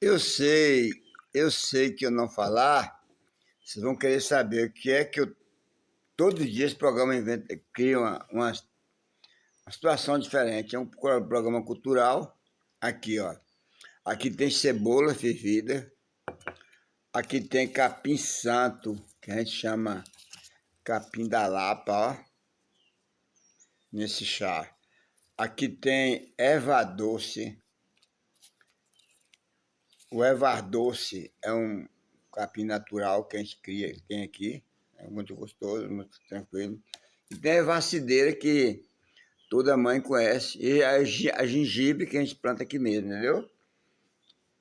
Eu sei, eu sei que eu não falar, vocês vão querer saber o que é que eu. Todo dia esse programa cria uma situação diferente. É um programa cultural. Aqui, ó. Aqui tem cebola fervida. Aqui tem capim santo, que a gente chama capim da Lapa, ó. Nesse chá. Aqui tem erva doce. O erva doce é um capim natural que a gente cria, tem aqui. É muito gostoso, muito tranquilo. E tem a ervacideira que toda mãe conhece. E a gengibre que a gente planta aqui mesmo, entendeu?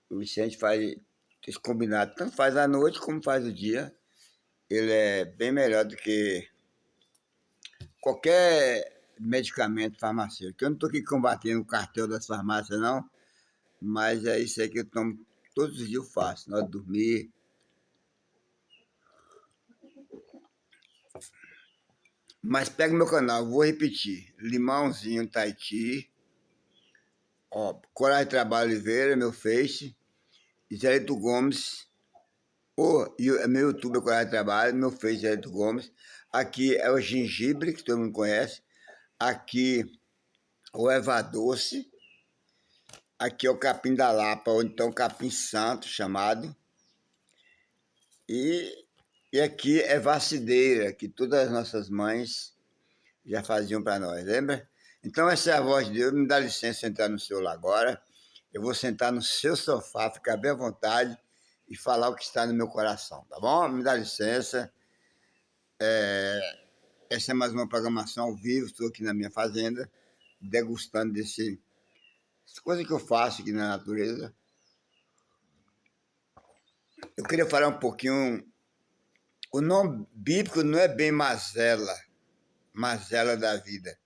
O Vicente faz esse combinado, tanto faz à noite como faz o dia. Ele é bem melhor do que qualquer medicamento farmacêutico. Eu não estou aqui combatendo o cartel das farmácias, não. Mas é isso aí que eu tomo todos os dias, eu faço. Na hora de dormir. Mas pega meu canal, vou repetir. Limãozinho Taiti, ó, Coragem de Trabalho Oliveira, meu Face, Zélito Gomes, meu YouTube é Coragem de Trabalho, meu Face Zélito Gomes. Aqui é o gengibre, que todo mundo conhece. Aqui o erva doce. Aqui é o capim da Lapa, ou então capim santo chamado. E aqui é vacideira, que todas as nossas mães já faziam para nós, lembra? Então essa é a voz de Deus, me dá licença entrar no seu lar agora. Eu vou sentar no seu sofá, ficar bem à vontade e falar o que está no meu coração, tá bom? Me dá licença. Essa é mais uma programação ao vivo, estou aqui na minha fazenda, degustando dessa coisa que eu faço aqui na natureza. Eu queria falar um pouquinho. O nome bíblico não é bem mazela, mazela da vida.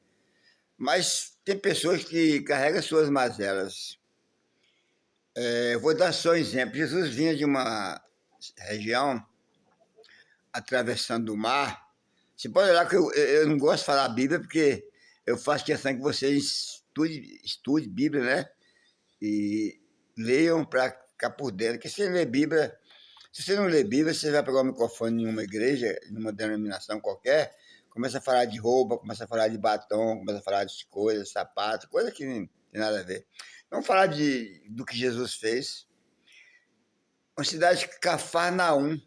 Mas tem pessoas que carregam suas mazelas. Eu vou dar só um exemplo. Jesus vinha de uma região atravessando o mar. Você pode olhar que eu não gosto de falar a Bíblia, porque eu faço questão que vocês estude Bíblia, né? E leiam para ficar por dentro. Porque se ler Bíblia, se você não lê Bíblia, você vai pegar o microfone em uma igreja, em uma denominação qualquer, começa a falar de roupa, começa a falar de batom, começa a falar de coisas, sapato, coisa que não tem nada a ver. Vamos falar do que Jesus fez. Uma cidade de Cafarnaum.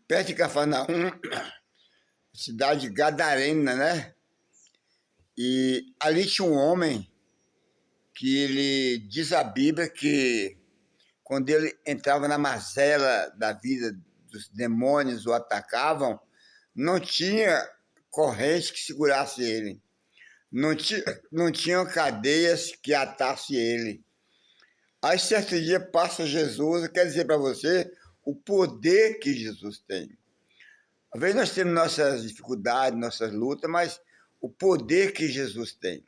Perto de Cafarnaum, cidade gadarena, né? E ali tinha um homem que ele diz a Bíblia que quando ele entrava na mazela da vida dos demônios o atacavam, não tinha corrente que segurasse ele. Não tinham cadeias que atasse ele. Aí certo dia passa Jesus, eu quero dizer para você o poder que Jesus tem. Às vezes nós temos nossas dificuldades, nossas lutas, mas o poder que Jesus tem.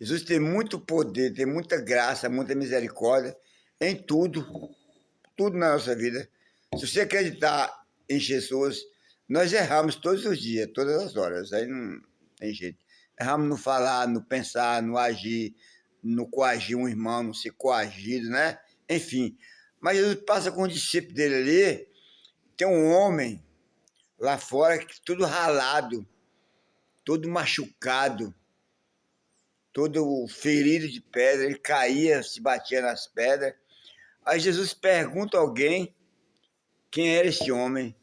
Jesus tem muito poder, tem muita graça, muita misericórdia em tudo, tudo na nossa vida. Se você acreditar em Jesus, nós erramos todos os dias, todas as horas, aí não tem jeito. Erramos no falar, no pensar, no agir, no coagir um irmão, no ser coagido, né? Enfim. Mas Jesus passa com o discípulo dele ali, tem um homem lá fora, todo ralado, todo machucado, todo ferido de pedra, ele caía, se batia nas pedras. Aí Jesus pergunta a alguém quem era esse homem.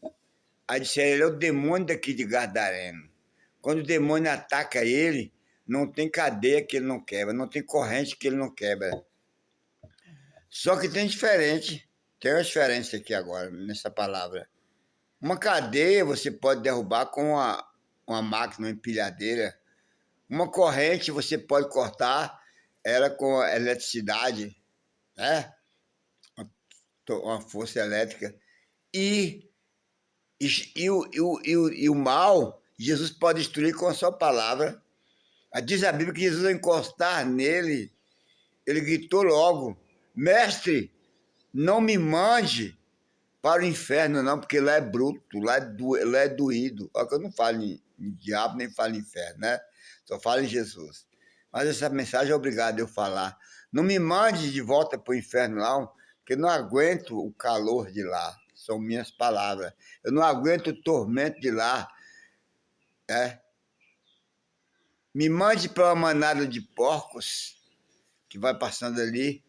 Aí disseram, ele é o demônio daqui de Gadareno. Quando o demônio ataca ele, não tem cadeia que ele não quebra, não tem corrente que ele não quebra. Só que tem uma diferença aqui agora, nessa palavra. Uma cadeia você pode derrubar com uma máquina, uma empilhadeira. Uma corrente você pode cortar ela com eletricidade, né? Uma força elétrica. E o mal, Jesus pode destruir com a sua palavra. Diz a Bíblia que Jesus, ao encostar nele, ele gritou logo: Mestre, não me mande para o inferno, não, porque lá é bruto, lá é doído. Olha que eu não falo em diabo, nem falo em inferno, né? Só falo em Jesus. Mas essa mensagem é obrigado eu falar. Não me mande de volta para o inferno, não, porque eu não aguento o calor de lá. São minhas palavras. Eu não aguento o tormento de lá. É. Me mande para uma manada de porcos que vai passando ali.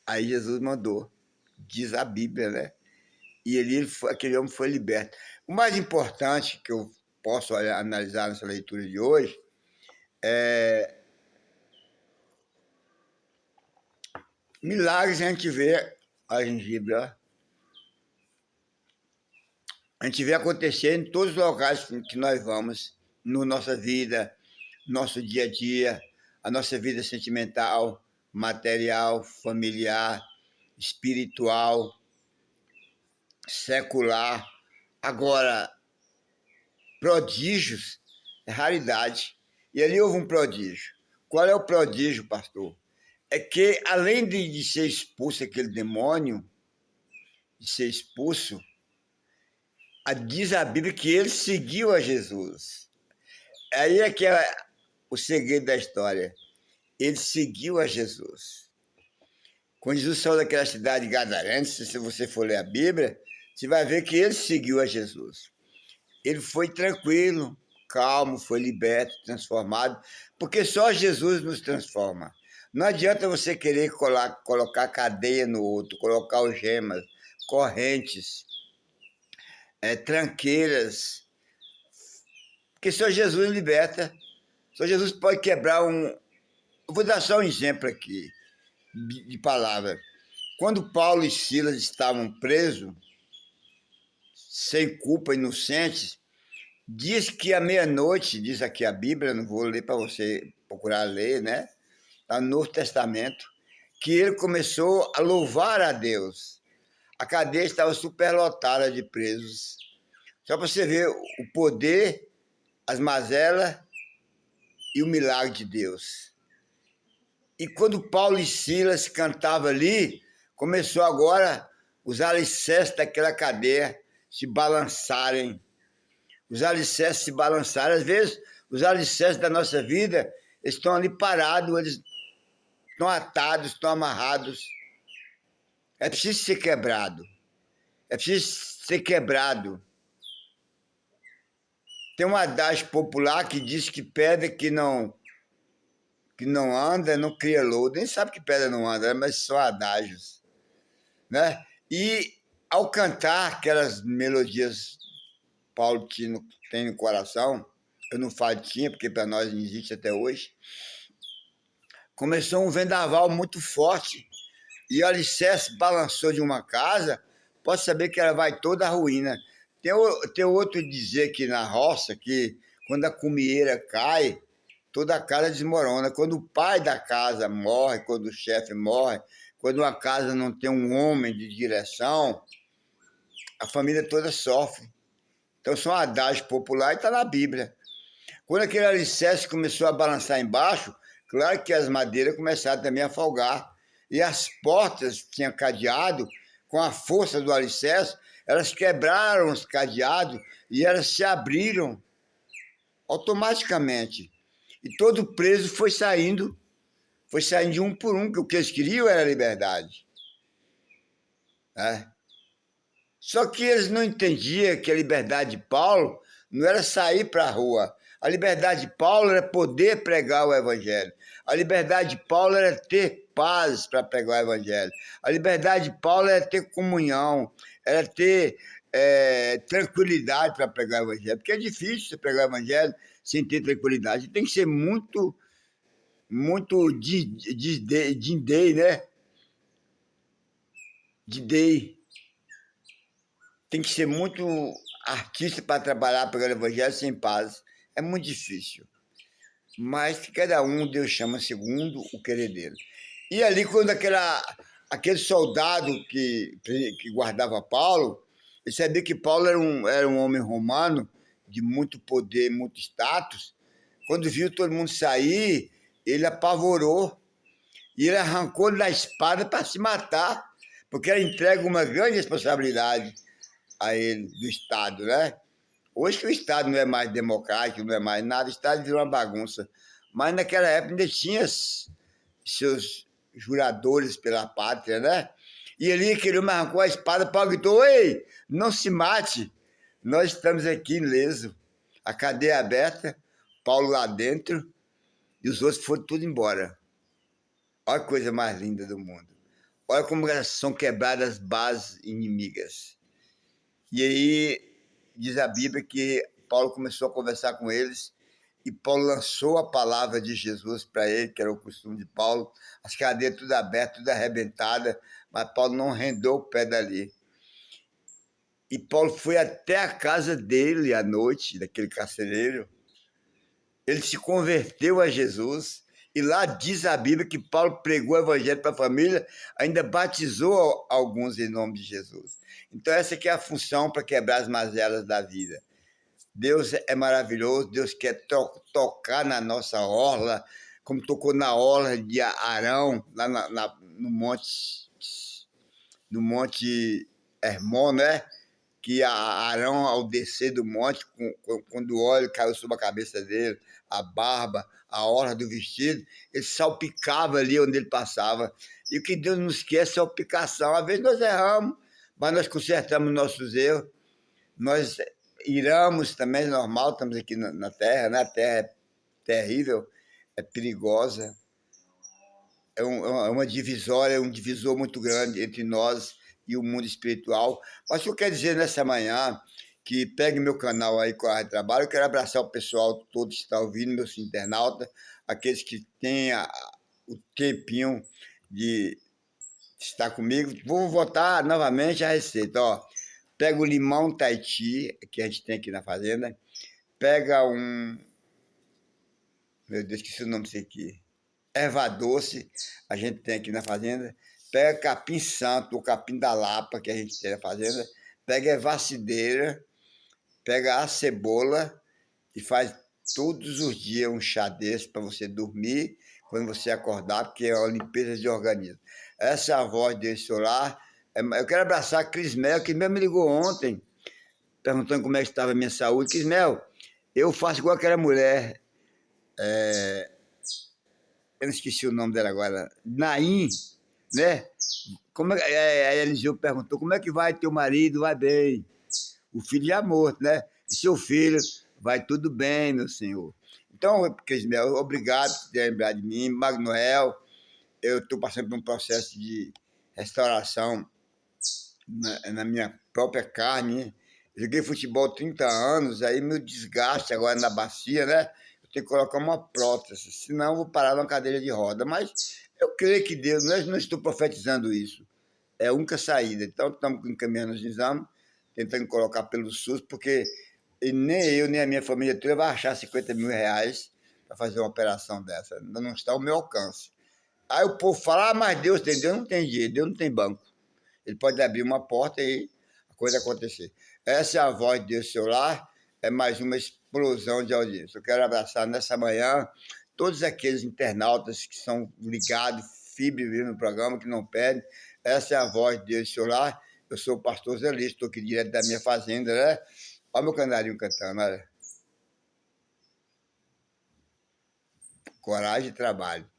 Aí Jesus mandou. Diz a Bíblia, né? E aquele homem foi liberto. O mais importante que eu posso analisar nessa leitura de hoje é milagres. A gente vê a gengibre, ó. A gente vê acontecer em todos os locais que nós vamos, na nossa vida, nosso dia a dia, a nossa vida sentimental, material, familiar, espiritual, secular. Agora, prodígios é raridade. E ali houve um prodígio. Qual é o prodígio, pastor? É que, além de ser expulso aquele demônio, de ser expulso, diz a Bíblia que ele seguiu a Jesus. Aí é que é o segredo da história. Ele seguiu a Jesus. Quando Jesus saiu daquela cidade de Gadarense, se você for ler a Bíblia, você vai ver que ele seguiu a Jesus. Ele foi tranquilo, calmo, foi liberto, transformado, porque só Jesus nos transforma. Não adianta você querer colocar cadeia no outro, colocar algemas, correntes, tranqueiras, porque só Jesus liberta. Só Jesus pode quebrar um... Eu vou dar só um exemplo aqui, de palavra. Quando Paulo e Silas estavam presos, sem culpa, inocentes, diz que à meia-noite, diz aqui a Bíblia, não vou ler para você procurar ler, né? Está no Novo Testamento, que ele começou a louvar a Deus. A cadeia estava superlotada de presos. Só para você ver o poder, as mazelas e o milagre de Deus. E quando Paulo e Silas cantavam ali, começou agora os alicerces daquela cadeia se balançarem. Os alicerces se balançarem. Às vezes, os alicerces da nossa vida estão ali parados, eles estão atados, estão amarrados. É preciso ser quebrado. É preciso ser quebrado. Tem um adágio popular que diz que pedra que não anda, não cria lodo. Nem sabe que pedra não anda, mas são adágios, né? E ao cantar aquelas melodias Paulo tem no coração, eu não falo tinha, porque para nós não existe até hoje, começou um vendaval muito forte e o alicerce balançou de uma casa, pode saber que ela vai toda à ruína. Tem outro dizer que na roça que quando a cumieira cai, toda a casa desmorona. Quando o pai da casa morre, quando o chefe morre, quando uma casa não tem um homem de direção, a família toda sofre. Então são adágios populares e está na Bíblia. Quando aquele alicerce começou a balançar embaixo, claro que as madeiras começaram também a folgar. E as portas que tinham cadeado, com a força do alicerce, elas quebraram os cadeados e elas se abriram automaticamente. E todo preso foi saindo de um por um, que o que eles queriam era liberdade. Né? Só que eles não entendiam que a liberdade de Paulo não era sair para a rua. A liberdade de Paulo era poder pregar o evangelho. A liberdade de Paulo era ter paz para pregar o evangelho. A liberdade de Paulo era ter comunhão, era ter tranquilidade para pregar o evangelho. Porque é difícil você pregar o evangelho sem ter tranquilidade. Tem que ser muito dindei, né? Dindei. Tem que ser muito artista para trabalhar pelo evangelho sem paz. É muito difícil. Mas que cada um Deus chama segundo o querer dele. E ali, quando aquele soldado que guardava Paulo, ele sabia que Paulo era um homem romano de muito poder, muito status. Quando viu todo mundo sair, ele apavorou e ele arrancou da espada para se matar, porque ela entrega uma grande responsabilidade a ele, do Estado, né? Hoje que o Estado não é mais democrático, não é mais nada, o Estado virou uma bagunça. Mas naquela época ainda tinha seus juradores pela pátria, né? E ali aquele homem arrancou a espada, Paulo gritou: ei, não se mate, nós estamos aqui ileso. A cadeia aberta, Paulo lá dentro, e os outros foram tudo embora. Olha a coisa mais linda do mundo. Olha como são quebradas as bases inimigas. E aí diz a Bíblia que Paulo começou a conversar com eles e Paulo lançou a palavra de Jesus para ele, que era o costume de Paulo, as cadeias tudo abertas, tudo arrebentada, mas Paulo não rendeu o pé dali. E Paulo foi até a casa dele à noite, daquele carcereiro. Ele se converteu a Jesus e lá diz a Bíblia que Paulo pregou o evangelho para a família, ainda batizou alguns em nome de Jesus. Então essa aqui é a função para quebrar as mazelas da vida. Deus é maravilhoso, Deus quer tocar na nossa orla, como tocou na orla de Arão, lá no monte Hermon, né? Que Arão, ao descer do monte, quando o óleo caiu sobre a cabeça dele, a barba, a orla do vestido, ele salpicava ali onde ele passava. E o que Deus nos quer é salpicação. Às vezes nós erramos, mas nós consertamos nossos erros. Nós iramos também, normal, estamos aqui na Terra, né? A Terra é terrível, é perigosa, é uma divisória, é um divisor muito grande entre nós e o mundo espiritual. Mas o que eu quero dizer nessa manhã, que pegue meu canal aí com a Rádio Trabalho, eu quero abraçar o pessoal todo que está ouvindo, meus internautas, aqueles que têm o tempinho de estar comigo. Vou voltar novamente a receita, ó. Pega o limão Tahiti, que a gente tem aqui na fazenda, pega meu Deus, esqueci o nome disso aqui, erva doce, a gente tem aqui na fazenda, pega capim santo, o capim da Lapa, que a gente tem na fazenda, pega ervacideira, pega a cebola e faz todos os dias um chá desse para você dormir, quando você acordar, porque é uma limpeza de organismo. Essa é a voz desse solar. Eu quero abraçar a Crismel, que mesmo me ligou ontem, perguntando como é que estava a minha saúde. Crismel, eu faço igual aquela mulher, eu não esqueci o nome dela agora, Naim, né? Como a Eliseu perguntou, como é que vai teu marido? Vai bem. O filho já morto, né? E seu filho, vai tudo bem, meu senhor. Então, Crismel, obrigado por ter lembrado de mim. Magnoel, eu estou passando por um processo de restauração na minha própria carne, né? Joguei futebol 30 anos, aí meu desgaste agora na bacia, né? Eu tenho que colocar uma prótese, senão eu vou parar numa cadeira de roda. Mas eu creio que Deus, não estou profetizando isso, é a única saída. Então estamos encaminhando os exames, tentando colocar pelo SUS, porque nem eu, nem a minha família toda vai achar 50 mil reais para fazer uma operação dessa. Ainda não está ao meu alcance. Aí o povo fala, mas Deus não tem dinheiro, Deus não tem banco. Ele pode abrir uma porta e a coisa acontecer. Essa é a voz de Deus seu lar, é mais uma explosão de audiência. Eu quero abraçar nessa manhã todos aqueles internautas que são ligados, firmes no programa, que não pedem. Essa é a voz de Deus seu lar. Eu sou o pastor Zé Listo, estou aqui direto da minha fazenda, né? Olha meu canarinho cantando, olha. Coragem e trabalho.